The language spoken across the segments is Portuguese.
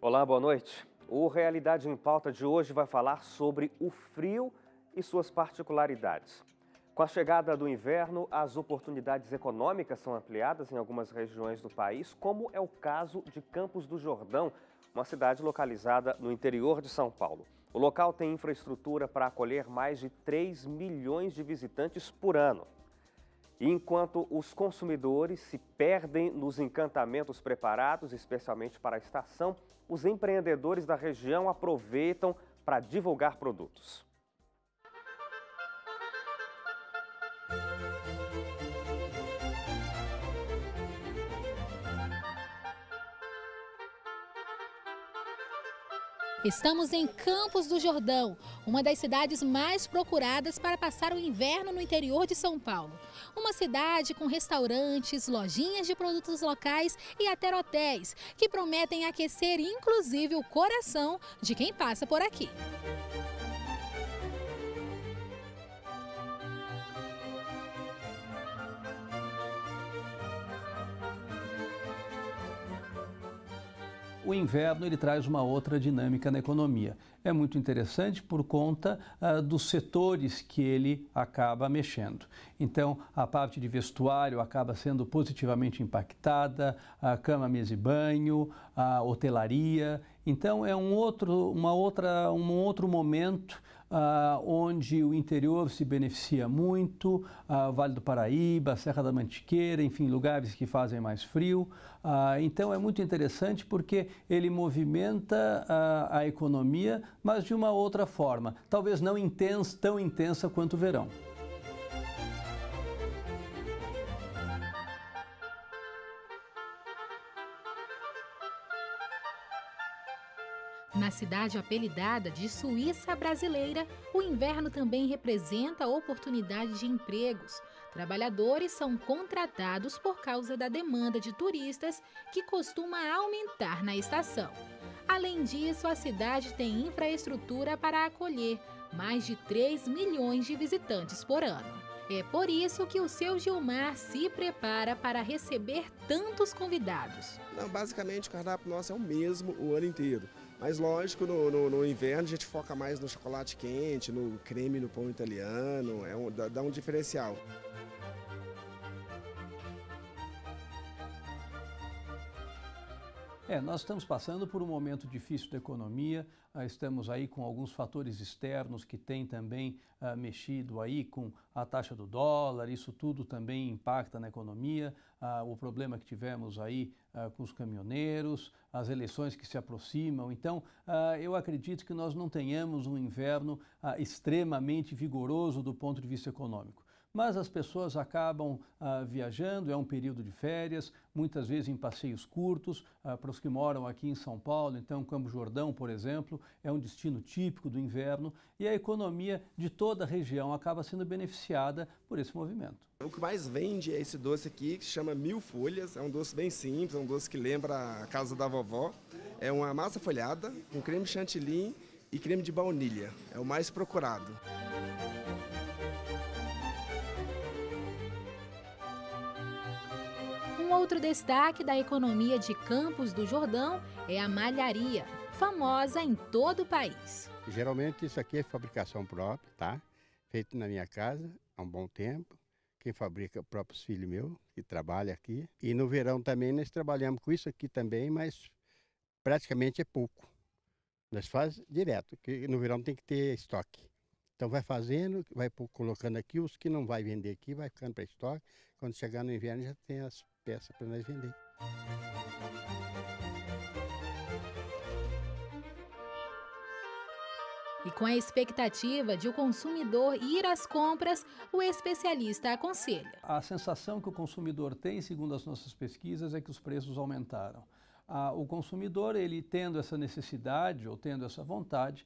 Olá, boa noite. O Realidade em Pauta de hoje vai falar sobre o frio e suas particularidades. Com a chegada do inverno, as oportunidades econômicas são ampliadas em algumas regiões do país, como é o caso de Campos do Jordão, uma cidade localizada no interior de São Paulo. O local tem infraestrutura para acolher mais de 3 milhões de visitantes por ano. E enquanto os consumidores se perdem nos encantamentos preparados, especialmente para a estação, os empreendedores da região aproveitam para divulgar produtos. Estamos em Campos do Jordão, uma das cidades mais procuradas para passar o inverno no interior de São Paulo. Uma cidade com restaurantes, lojinhas de produtos locais e até hotéis, que prometem aquecer inclusive o coração de quem passa por aqui. O inverno ele traz uma outra dinâmica na economia. É muito interessante por conta dos setores que ele acaba mexendo. Então, a parte de vestuário acaba sendo positivamente impactada, a cama, mesa e banho, a hotelaria. Então, é um outro momento onde o interior se beneficia muito, Vale do Paraíba, Serra da Mantiqueira, enfim, lugares que fazem mais frio. Então é muito interessante porque ele movimenta a economia, mas de uma outra forma, talvez não tão intensa quanto o verão. Na cidade apelidada de Suíça Brasileira, o inverno também representa oportunidade de empregos. Trabalhadores são contratados por causa da demanda de turistas que costuma aumentar na estação. Além disso, a cidade tem infraestrutura para acolher mais de 3 milhões de visitantes por ano. É por isso que o seu Gilmar se prepara para receber tantos convidados. Não, basicamente o cardápio nosso é o mesmo o ano inteiro. Mas lógico, no inverno a gente foca mais no chocolate quente, no creme no pão italiano, dá um diferencial. Nós estamos passando por um momento difícil da economia, estamos aí com alguns fatores externos que têm também mexido aí com a taxa do dólar, isso tudo também impacta na economia, o problema que tivemos aí com os caminhoneiros, as eleições que se aproximam. Então, eu acredito que nós não tenhamos um inverno extremamente vigoroso do ponto de vista econômico. Mas as pessoas acabam viajando, é um período de férias, muitas vezes em passeios curtos, para os que moram aqui em São Paulo, então Campos do Jordão, por exemplo, é um destino típico do inverno e a economia de toda a região acaba sendo beneficiada por esse movimento. O que mais vende é esse doce aqui, que se chama Mil Folhas, é um doce bem simples, é um doce que lembra a casa da vovó. É uma massa folhada com creme chantilly e creme de baunilha, é o mais procurado. Um outro destaque da economia de Campos do Jordão é a malharia, famosa em todo o país. Geralmente isso aqui é fabricação própria, tá? Feito na minha casa há um bom tempo. Quem fabrica é o próprio filho meu, que trabalha aqui. E no verão também nós trabalhamos com isso aqui também, mas praticamente é pouco. Nós fazemos direto, porque no verão tem que ter estoque. Então vai fazendo, vai colocando aqui, os que não vai vender aqui, vai ficando para estoque. Quando chegar no inverno já tem as peças para nós vender. E com a expectativa de o consumidor ir às compras, o especialista aconselha. A sensação que o consumidor tem, segundo as nossas pesquisas, é que os preços aumentaram. O consumidor, ele tendo essa necessidade ou tendo essa vontade,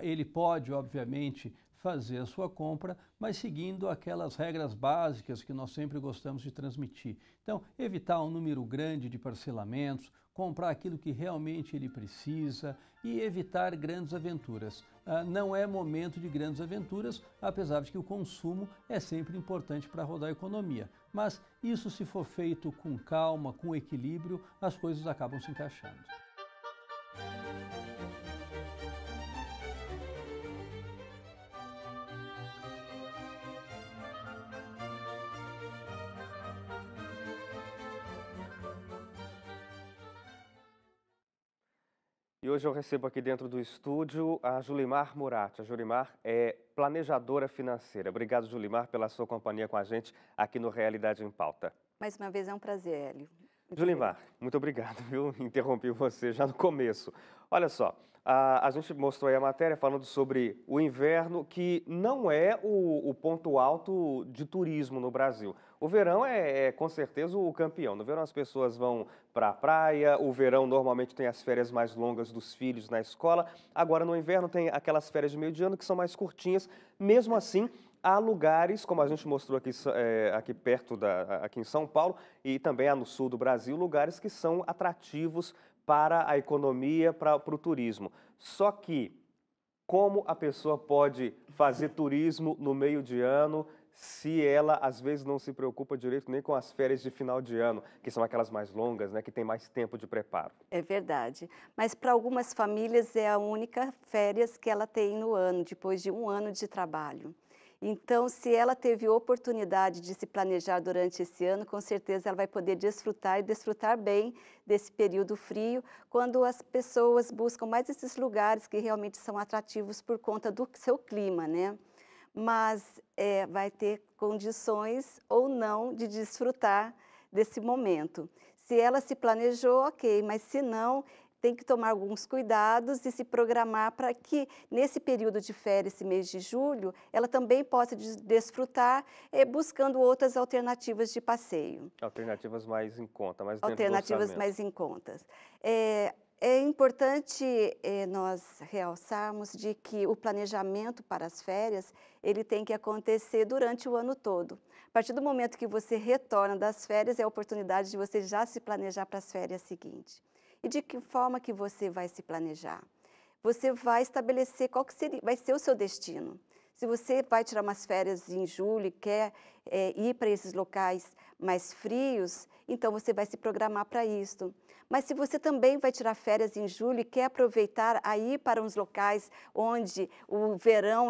ele pode, obviamente, fazer a sua compra, mas seguindo aquelas regras básicas que nós sempre gostamos de transmitir. Então, evitar um número grande de parcelamentos, comprar aquilo que realmente ele precisa e evitar grandes aventuras. Não é momento de grandes aventuras, apesar de que o consumo é sempre importante para rodar a economia. Mas isso, se for feito com calma, com equilíbrio, as coisas acabam se encaixando. E hoje eu recebo aqui dentro do estúdio a Julimar Muratti. A Julimar é planejadora financeira. Obrigado, Julimar, pela sua companhia com a gente aqui no Realidade em Pauta. Mais uma vez é um prazer, Hélio. Julimar, muito obrigado, viu? Interrompi você já no começo. Olha só, a gente mostrou aí a matéria falando sobre o inverno, que não é o ponto alto de turismo no Brasil. O verão é com certeza o campeão. No verão as pessoas vão para a praia, o verão normalmente tem as férias mais longas dos filhos na escola. Agora no inverno tem aquelas férias de meio de ano que são mais curtinhas. Mesmo assim, há lugares, como a gente mostrou aqui perto, aqui em São Paulo e também no sul do Brasil, lugares que são atrativos para a economia, para o turismo. Só que, como a pessoa pode fazer turismo no meio de ano se ela, às vezes, não se preocupa direito nem com as férias de final de ano, que são aquelas mais longas, né, que tem mais tempo de preparo? É verdade. Mas para algumas famílias é a única férias que ela tem no ano, depois de um ano de trabalho. Então, se ela teve oportunidade de se planejar durante esse ano, com certeza ela vai poder desfrutar e desfrutar bem desse período frio, quando as pessoas buscam mais esses lugares que realmente são atrativos por conta do seu clima, né? Mas vai ter condições ou não de desfrutar desse momento. Se ela se planejou, ok, mas se não, tem que tomar alguns cuidados e se programar para que, nesse período de férias, esse mês de julho, ela também possa desfrutar buscando outras alternativas de passeio. Alternativas mais em conta, mais dentro do Alternativas orçamento. mais em contas. É importante nós realçarmos de que o planejamento para as férias, ele tem que acontecer durante o ano todo. A partir do momento que você retorna das férias, é a oportunidade de você já se planejar para as férias seguintes. E de que forma que você vai se planejar? Você vai estabelecer qual que vai ser o seu destino. Se você vai tirar umas férias em julho e quer ir para esses locais mais frios, então você vai se programar para isso. Mas se você também vai tirar férias em julho e quer aproveitar a ir para uns locais onde o verão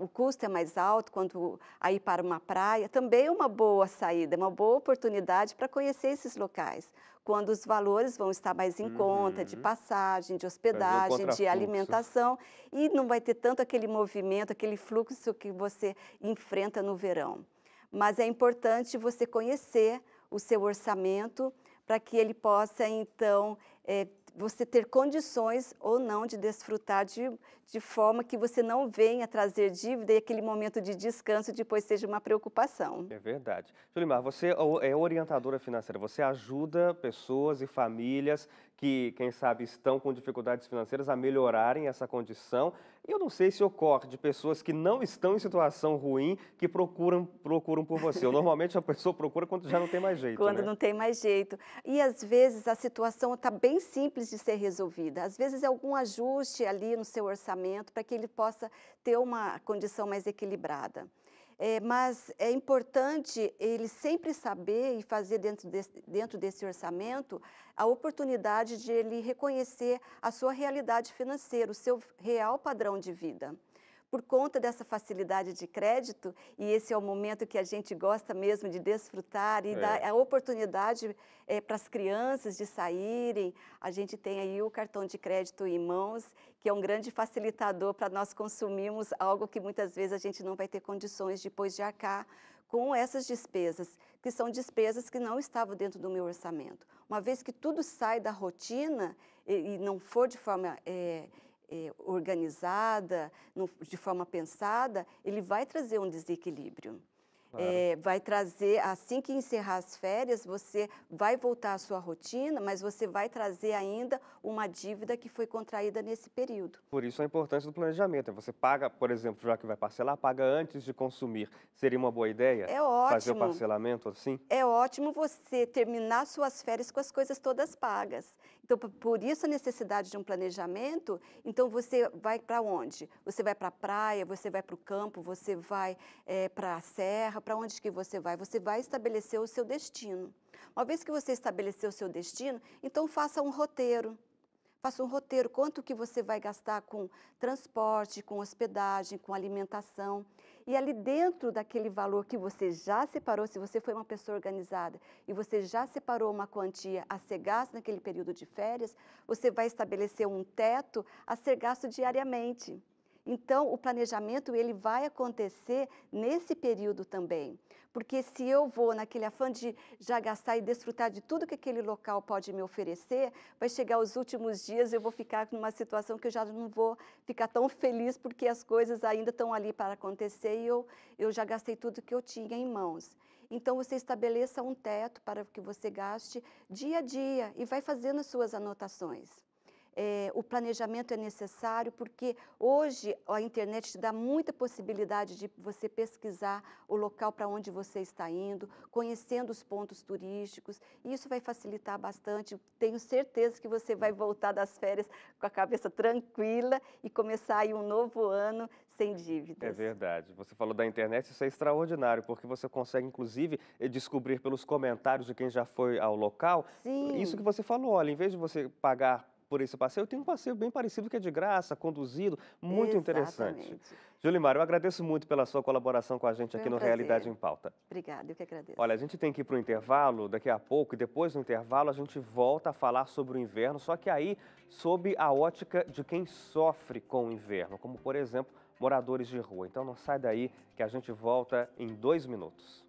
o custo é mais alto, quanto a ir para uma praia, também é uma boa saída, é uma boa oportunidade para conhecer esses locais, quando os valores vão estar mais em conta, de passagem, de hospedagem, de alimentação, e não vai ter tanto aquele movimento, aquele fluxo que você enfrenta no verão. Mas é importante você conhecer o seu orçamento para que ele possa, então, você ter condições ou não de desfrutar de forma que você não venha trazer dívida e aquele momento de descanso depois seja uma preocupação. É verdade. Julimar, você é orientadora financeira, você ajuda pessoas e famílias que, quem sabe, estão com dificuldades financeiras a melhorarem essa condição. E eu não sei se ocorre de pessoas que não estão em situação ruim que procuram por você. Normalmente a pessoa procura quando já não tem mais jeito, Quando né? não tem mais jeito. E às vezes a situação está bem simples de ser resolvida. Às vezes é algum ajuste ali no seu orçamento para que ele possa ter uma condição mais equilibrada. Mas é importante ele sempre saber e fazer dentro desse orçamento a oportunidade de ele reconhecer a sua realidade financeira, o seu real padrão de vida. Por conta dessa facilidade de crédito, e esse é o momento que a gente gosta mesmo de desfrutar e dar a oportunidade para as crianças de saírem, a gente tem aí o cartão de crédito em mãos, que é um grande facilitador para nós consumirmos algo que muitas vezes a gente não vai ter condições depois de arcar com essas despesas, que são despesas que não estavam dentro do meu orçamento. Uma vez que tudo sai da rotina e não for de forma organizada, de forma pensada, ele vai trazer um desequilíbrio. Claro. Vai trazer, assim que encerrar as férias, você vai voltar à sua rotina, mas você vai trazer ainda uma dívida que foi contraída nesse período. Por isso a importância do planejamento. Você paga, por exemplo, já que vai parcelar, paga antes de consumir. Seria uma boa ideia? É ótimo. Fazer o parcelamento assim? É ótimo você terminar suas férias com as coisas todas pagas. Então, por isso a necessidade de um planejamento. Então, você vai para onde? Você vai para a praia, você vai para o campo, você vai para a serra, para onde que você vai? Você vai estabelecer o seu destino. Uma vez que você estabeleceu o seu destino, então faça um roteiro. faça um roteiro, quanto que você vai gastar com transporte, com hospedagem, com alimentação. E ali dentro daquele valor que você já separou, se você foi uma pessoa organizada e você já separou uma quantia a ser gasto naquele período de férias, você vai estabelecer um teto a ser gasto diariamente. Então, o planejamento ele vai acontecer nesse período também. Porque se eu vou naquele afã de já gastar e desfrutar de tudo que aquele local pode me oferecer, vai chegar os últimos dias, eu vou ficar numa situação que eu já não vou ficar tão feliz porque as coisas ainda estão ali para acontecer e eu já gastei tudo que eu tinha em mãos. Então, você estabeleça um teto para que você gaste dia a dia e vai fazendo as suas anotações. O planejamento é necessário porque hoje a internet te dá muita possibilidade de você pesquisar o local para onde você está indo, conhecendo os pontos turísticos, e isso vai facilitar bastante. Tenho certeza que você vai voltar das férias com a cabeça tranquila e começar aí um novo ano sem dívidas. É verdade. Você falou da internet, isso é extraordinário, porque você consegue, inclusive, descobrir pelos comentários de quem já foi ao local. Sim. Isso que você falou, olha, em vez de você pagar por esse passeio, eu tenho um passeio bem parecido que é de graça, conduzido, muito interessante. Julimar, eu agradeço muito pela sua colaboração com a gente aqui no Realidade em Pauta. Obrigada, eu que agradeço. Olha, a gente tem que ir para o intervalo daqui a pouco e depois do intervalo a gente volta a falar sobre o inverno, só que aí sob a ótica de quem sofre com o inverno, como por exemplo, moradores de rua. Então não sai daí que a gente volta em 2 minutos.